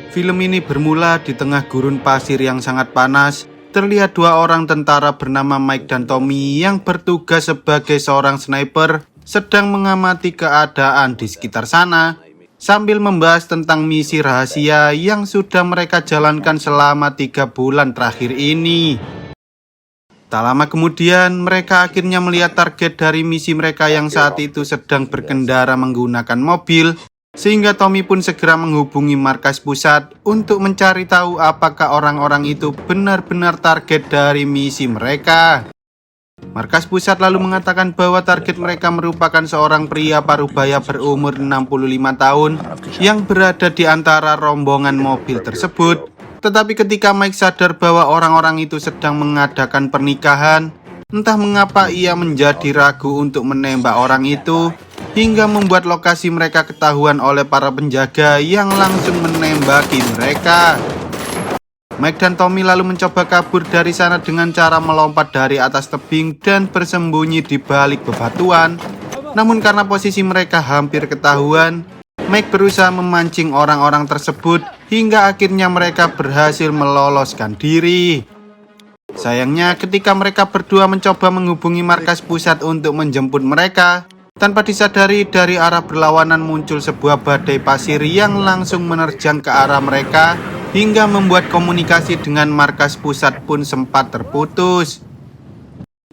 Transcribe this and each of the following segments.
Film ini bermula di tengah gurun pasir yang sangat panas. Terlihat dua orang tentara bernama Mike dan Tommy yang bertugas sebagai seorang sniper sedang mengamati keadaan di sekitar sana sambil membahas tentang misi rahasia yang sudah mereka jalankan selama 3 bulan terakhir ini. Tak lama kemudian, mereka akhirnya melihat target dari misi mereka yang saat itu sedang berkendara menggunakan mobil, sehingga Tommy pun segera menghubungi markas pusat untuk mencari tahu apakah orang-orang itu benar-benar target dari misi mereka. Markas pusat lalu mengatakan bahwa target mereka merupakan seorang pria parubaya berumur 65 tahun yang berada di antara rombongan mobil tersebut. Tetapi ketika Mike sadar bahwa orang-orang itu sedang mengadakan pernikahan, entah mengapa ia menjadi ragu untuk menembak orang itu, hingga membuat lokasi mereka ketahuan oleh para penjaga yang langsung menembaki mereka. Mike dan Tommy lalu mencoba kabur dari sana dengan cara melompat dari atas tebing dan bersembunyi di balik bebatuan. Namun karena posisi mereka hampir ketahuan, Mike berusaha memancing orang-orang tersebut hingga akhirnya mereka berhasil meloloskan diri. Sayangnya ketika mereka berdua mencoba menghubungi markas pusat untuk menjemput mereka, tanpa disadari dari arah berlawanan muncul sebuah badai pasir yang langsung menerjang ke arah mereka hingga membuat komunikasi dengan markas pusat pun sempat terputus.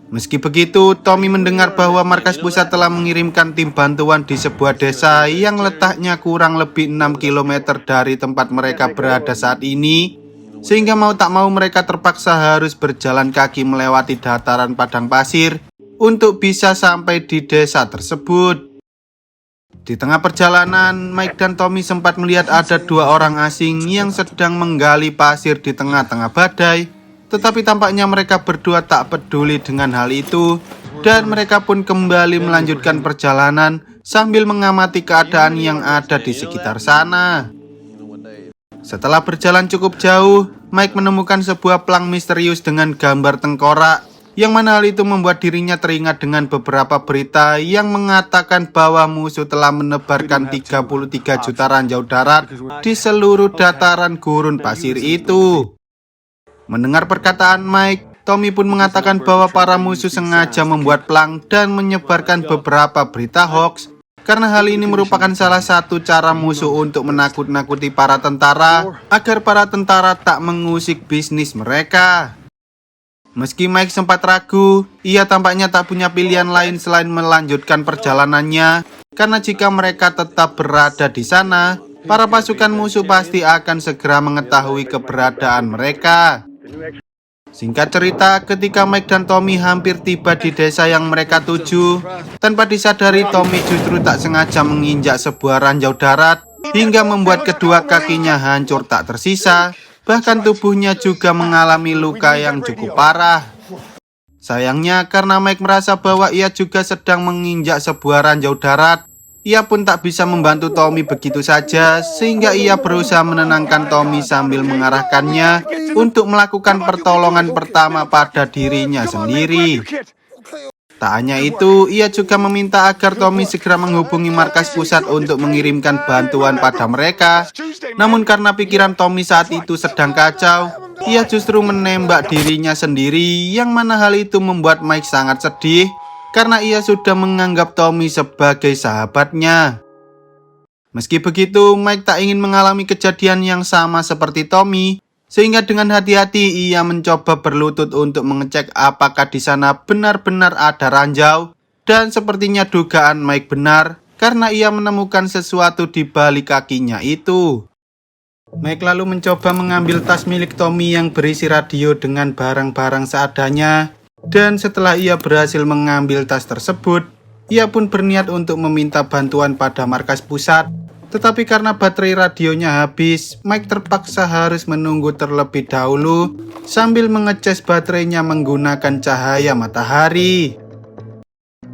Meski begitu, Tommy mendengar bahwa markas pusat telah mengirimkan tim bantuan di sebuah desa yang letaknya kurang lebih 6 km dari tempat mereka berada saat ini, sehingga mau tak mau mereka terpaksa harus berjalan kaki melewati dataran padang pasir untuk bisa sampai di desa tersebut. Di tengah perjalanan, Mike dan Tommy sempat melihat ada dua orang asing yang sedang menggali pasir di tengah-tengah badai. Tetapi tampaknya mereka berdua tak peduli dengan hal itu, dan mereka pun kembali melanjutkan perjalanan sambil mengamati keadaan yang ada di sekitar sana. Setelah berjalan cukup jauh, Mike menemukan sebuah pelang misterius dengan gambar tengkorak, yang mana hal itu membuat dirinya teringat dengan beberapa berita yang mengatakan bahwa musuh telah menebarkan 33 juta ranjau darat di seluruh dataran gurun pasir itu. Mendengar perkataan Mike, Tommy pun mengatakan bahwa para musuh sengaja membuat pelang dan menyebarkan beberapa berita hoax, karena hal ini merupakan salah satu cara musuh untuk menakut-nakuti para tentara agar para tentara tak mengusik bisnis mereka. Meski Mike sempat ragu, ia tampaknya tak punya pilihan lain selain melanjutkan perjalanannya, karena jika mereka tetap berada di sana, para pasukan musuh pasti akan segera mengetahui keberadaan mereka. Singkat cerita, ketika Mike dan Tommy hampir tiba di desa yang mereka tuju, tanpa disadari Tommy justru tak sengaja menginjak sebuah ranjau darat hingga membuat kedua kakinya hancur tak tersisa. Bahkan tubuhnya juga mengalami luka yang cukup parah. Sayangnya karena Mike merasa bahwa ia juga sedang menginjak sebuah ranjau darat, ia pun tak bisa membantu Tommy begitu saja, sehingga ia berusaha menenangkan Tommy sambil mengarahkannya untuk melakukan pertolongan pertama pada dirinya sendiri. Tak hanya itu, ia juga meminta agar Tommy segera menghubungi markas pusat untuk mengirimkan bantuan pada mereka. Namun karena pikiran Tommy saat itu sedang kacau, ia justru menembak dirinya sendiri, yang mana hal itu membuat Mike sangat sedih karena ia sudah menganggap Tommy sebagai sahabatnya. Meski begitu, Mike tak ingin mengalami kejadian yang sama seperti Tommy, sehingga dengan hati-hati ia mencoba berlutut untuk mengecek apakah di sana benar-benar ada ranjau, dan sepertinya dugaan Mike benar karena ia menemukan sesuatu di balik kakinya itu. Mike lalu mencoba mengambil tas milik Tommy yang berisi radio dengan barang-barang seadanya, dan setelah ia berhasil mengambil tas tersebut, ia pun berniat untuk meminta bantuan pada markas pusat. Tetapi karena baterai radionya habis, Mike terpaksa harus menunggu terlebih dahulu sambil mengecas baterainya menggunakan cahaya matahari.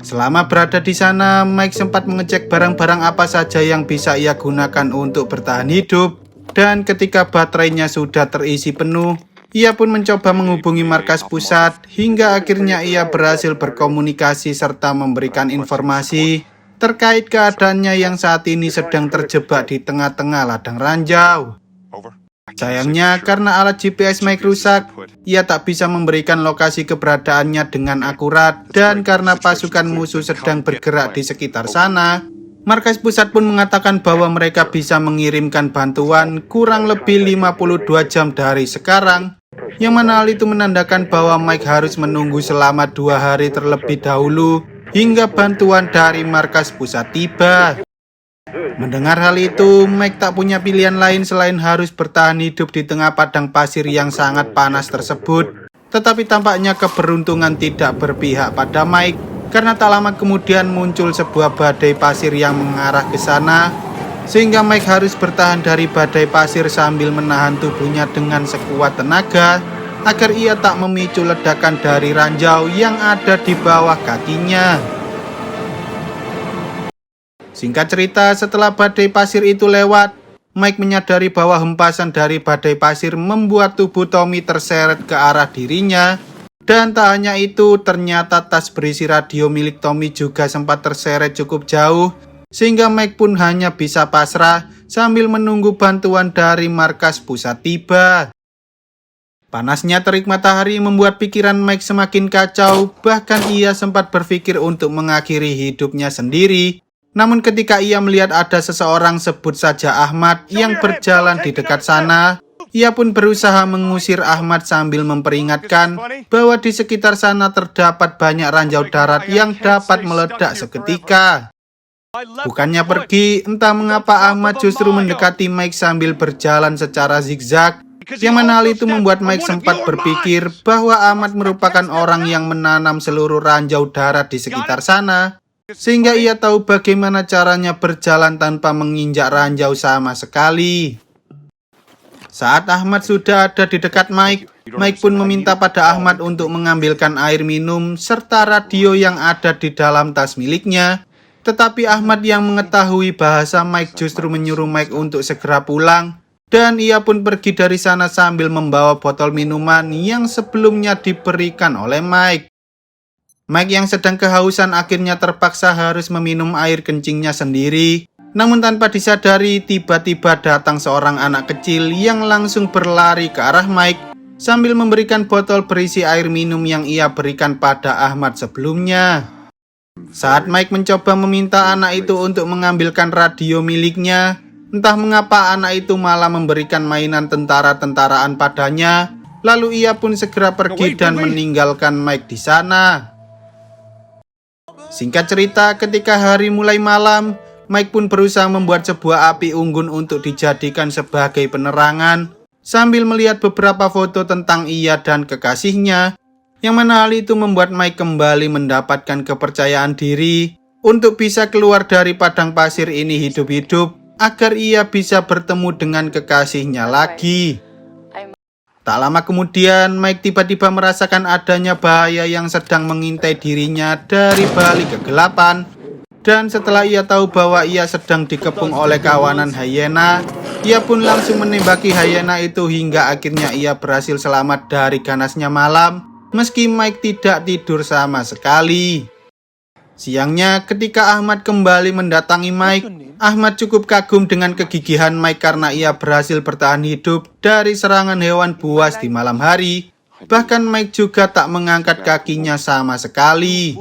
Selama berada di sana, Mike sempat mengecek barang-barang apa saja yang bisa ia gunakan untuk bertahan hidup. Dan ketika baterainya sudah terisi penuh, ia pun mencoba menghubungi markas pusat hingga akhirnya ia berhasil berkomunikasi serta memberikan informasi terkait keadaannya yang saat ini sedang terjebak di tengah-tengah ladang ranjau. Sayangnya, karena alat GPS Mike rusak, ia tak bisa memberikan lokasi keberadaannya dengan akurat, dan karena pasukan musuh sedang bergerak di sekitar sana, markas pusat pun mengatakan bahwa mereka bisa mengirimkan bantuan kurang lebih 52 jam dari sekarang, yang mana hal itu menandakan bahwa Mike harus menunggu selama 2 hari terlebih dahulu hingga bantuan dari markas pusat tiba. Mendengar hal itu, Mike tak punya pilihan lain selain harus bertahan hidup di tengah padang pasir yang sangat panas tersebut. Tetapi tampaknya keberuntungan tidak berpihak pada Mike, karena tak lama kemudian muncul sebuah badai pasir yang mengarah ke sana, sehingga Mike harus bertahan dari badai pasir sambil menahan tubuhnya dengan sekuat tenaga, agar ia tak memicu ledakan dari ranjau yang ada di bawah kakinya. Singkat cerita, setelah badai pasir itu lewat, Mike menyadari bahwa hempasan dari badai pasir membuat tubuh Tommy terseret ke arah dirinya. Dan tak hanya itu, ternyata tas berisi radio milik Tommy juga sempat terseret cukup jauh, sehingga Mike pun hanya bisa pasrah sambil menunggu bantuan dari markas pusat tiba. Panasnya terik matahari membuat pikiran Mike semakin kacau, bahkan ia sempat berpikir untuk mengakhiri hidupnya sendiri. Namun ketika ia melihat ada seseorang, sebut saja Ahmad, yang berjalan di dekat sana, ia pun berusaha mengusir Ahmad sambil memperingatkan bahwa di sekitar sana terdapat banyak ranjau darat yang dapat meledak seketika. Bukannya pergi, entah mengapa Ahmad justru mendekati Mike sambil berjalan secara zigzag, yang mana hal itu membuat Mike sempat berpikir bahwa Ahmad merupakan orang yang menanam seluruh ranjau darat di sekitar sana, sehingga ia tahu bagaimana caranya berjalan tanpa menginjak ranjau sama sekali. Saat Ahmad sudah ada di dekat Mike, Mike pun meminta pada Ahmad untuk mengambilkan air minum serta radio yang ada di dalam tas miliknya. Tetapi Ahmad yang mengetahui bahasa Mike justru menyuruh Mike untuk segera pulang, dan ia pun pergi dari sana sambil membawa botol minuman yang sebelumnya diberikan oleh Mike. Mike yang sedang kehausan akhirnya terpaksa harus meminum air kencingnya sendiri. Namun tanpa disadari, tiba-tiba datang seorang anak kecil yang langsung berlari ke arah Mike sambil memberikan botol berisi air minum yang ia berikan pada Ahmad sebelumnya. Saat Mike mencoba meminta anak itu untuk mengambilkan radio miliknya, entah mengapa anak itu malah memberikan mainan tentara-tentaraan padanya. Lalu ia pun segera pergi dan meninggalkan Mike di sana. Singkat cerita, ketika hari mulai malam, Mike pun berusaha membuat sebuah api unggun untuk dijadikan sebagai penerangan, sambil melihat beberapa foto tentang ia dan kekasihnya, yang mana hal itu membuat Mike kembali mendapatkan kepercayaan diri untuk bisa keluar dari padang pasir ini hidup-hidup, agar ia bisa bertemu dengan kekasihnya lagi. Tak lama kemudian, Mike tiba-tiba merasakan adanya bahaya yang sedang mengintai dirinya dari balik kegelapan. Dan setelah ia tahu bahwa ia sedang dikepung oleh kawanan hyena, ia pun langsung menembaki hyena itu hingga akhirnya ia berhasil selamat dari ganasnya malam, meski Mike tidak tidur sama sekali. Siangnya, ketika Ahmad kembali mendatangi Mike, Ahmad cukup kagum dengan kegigihan Mike karena ia berhasil bertahan hidup dari serangan hewan buas di malam hari. Bahkan Mike juga tak mengangkat kakinya sama sekali.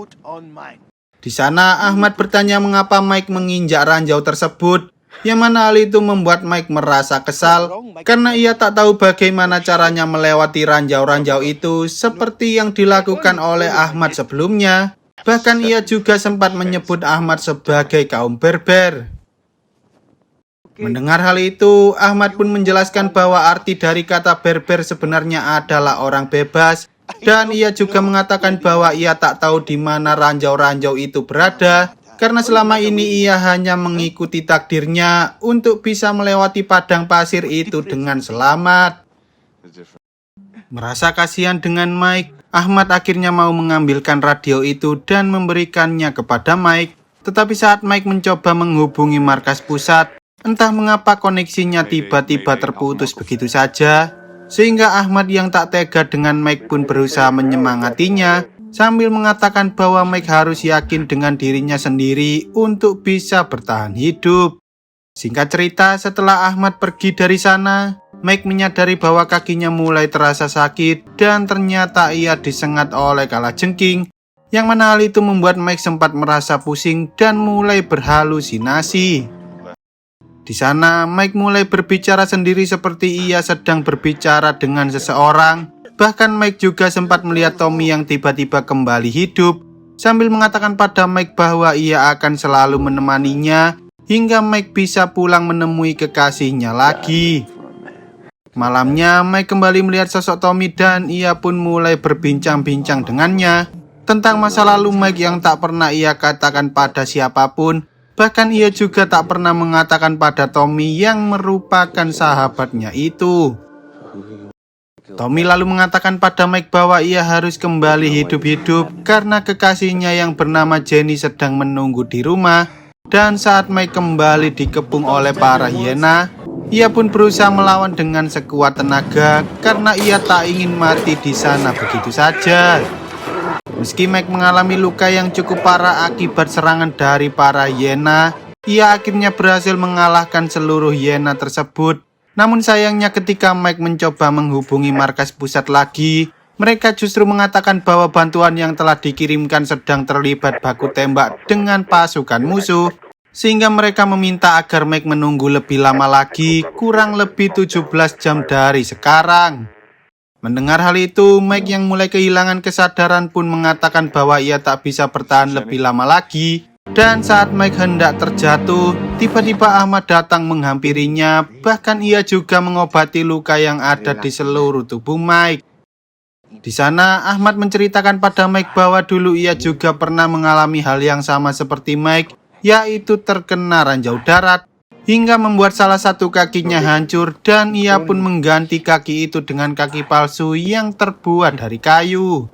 Di sana, Ahmad bertanya mengapa Mike menginjak ranjau tersebut, yang mana hal itu membuat Mike merasa kesal karena ia tak tahu bagaimana caranya melewati ranjau-ranjau itu seperti yang dilakukan oleh Ahmad sebelumnya. Bahkan ia juga sempat menyebut Ahmad sebagai kaum berber. Mendengar hal itu, Ahmad pun menjelaskan bahwa arti dari kata berber sebenarnya adalah orang bebas, dan ia juga mengatakan bahwa ia tak tahu di mana ranjau-ranjau itu berada, karena selama ini ia hanya mengikuti takdirnya untuk bisa melewati padang pasir itu dengan selamat. Merasa kasihan dengan Mike, Ahmad akhirnya mau mengambilkan radio itu dan memberikannya kepada Mike. Tetapi saat Mike mencoba menghubungi markas pusat, entah mengapa koneksinya tiba-tiba terputus begitu saja, sehingga Ahmad yang tak tega dengan Mike pun berusaha menyemangatinya, sambil mengatakan bahwa Mike harus yakin dengan dirinya sendiri untuk bisa bertahan hidup. Singkat cerita, setelah Ahmad pergi dari sana, Mike menyadari bahwa kakinya mulai terasa sakit dan ternyata ia disengat oleh kalajengking, yang mana hal itu membuat Mike sempat merasa pusing dan mulai berhalusinasi. Di sana, Mike mulai berbicara sendiri seperti ia sedang berbicara dengan seseorang. Bahkan Mike juga sempat melihat Tommy yang tiba-tiba kembali hidup, sambil mengatakan pada Mike bahwa ia akan selalu menemaninya hingga Mike bisa pulang menemui kekasihnya lagi. Malamnya, Mike kembali melihat sosok Tommy dan ia pun mulai berbincang-bincang dengannya tentang masa lalu Mike yang tak pernah ia katakan pada siapapun. Bahkan ia juga tak pernah mengatakan pada Tommy yang merupakan sahabatnya itu. Tommy lalu mengatakan pada Mike bahwa ia harus kembali hidup-hidup karena kekasihnya yang bernama Jenny sedang menunggu di rumah. Dan saat Mike kembali dikepung oleh para hiena, ia pun berusaha melawan dengan sekuat tenaga karena ia tak ingin mati di sana begitu saja. Meski Mike mengalami luka yang cukup parah akibat serangan dari para hiena, ia akhirnya berhasil mengalahkan seluruh hiena tersebut. Namun sayangnya ketika Mike mencoba menghubungi markas pusat lagi, mereka justru mengatakan bahwa bantuan yang telah dikirimkan sedang terlibat baku tembak dengan pasukan musuh, sehingga mereka meminta agar Mike menunggu lebih lama lagi, kurang lebih 17 jam dari sekarang. Mendengar hal itu, Mike yang mulai kehilangan kesadaran pun mengatakan bahwa ia tak bisa bertahan lebih lama lagi. Dan saat Mike hendak terjatuh, tiba-tiba Ahmad datang menghampirinya. Bahkan ia juga mengobati luka yang ada di seluruh tubuh Mike. Di sana, Ahmad menceritakan pada Mike bahwa dulu ia juga pernah mengalami hal yang sama seperti Mike, yaitu terkena ranjau darat, hingga membuat salah satu kakinya hancur dan ia pun mengganti kaki itu dengan kaki palsu yang terbuat dari kayu.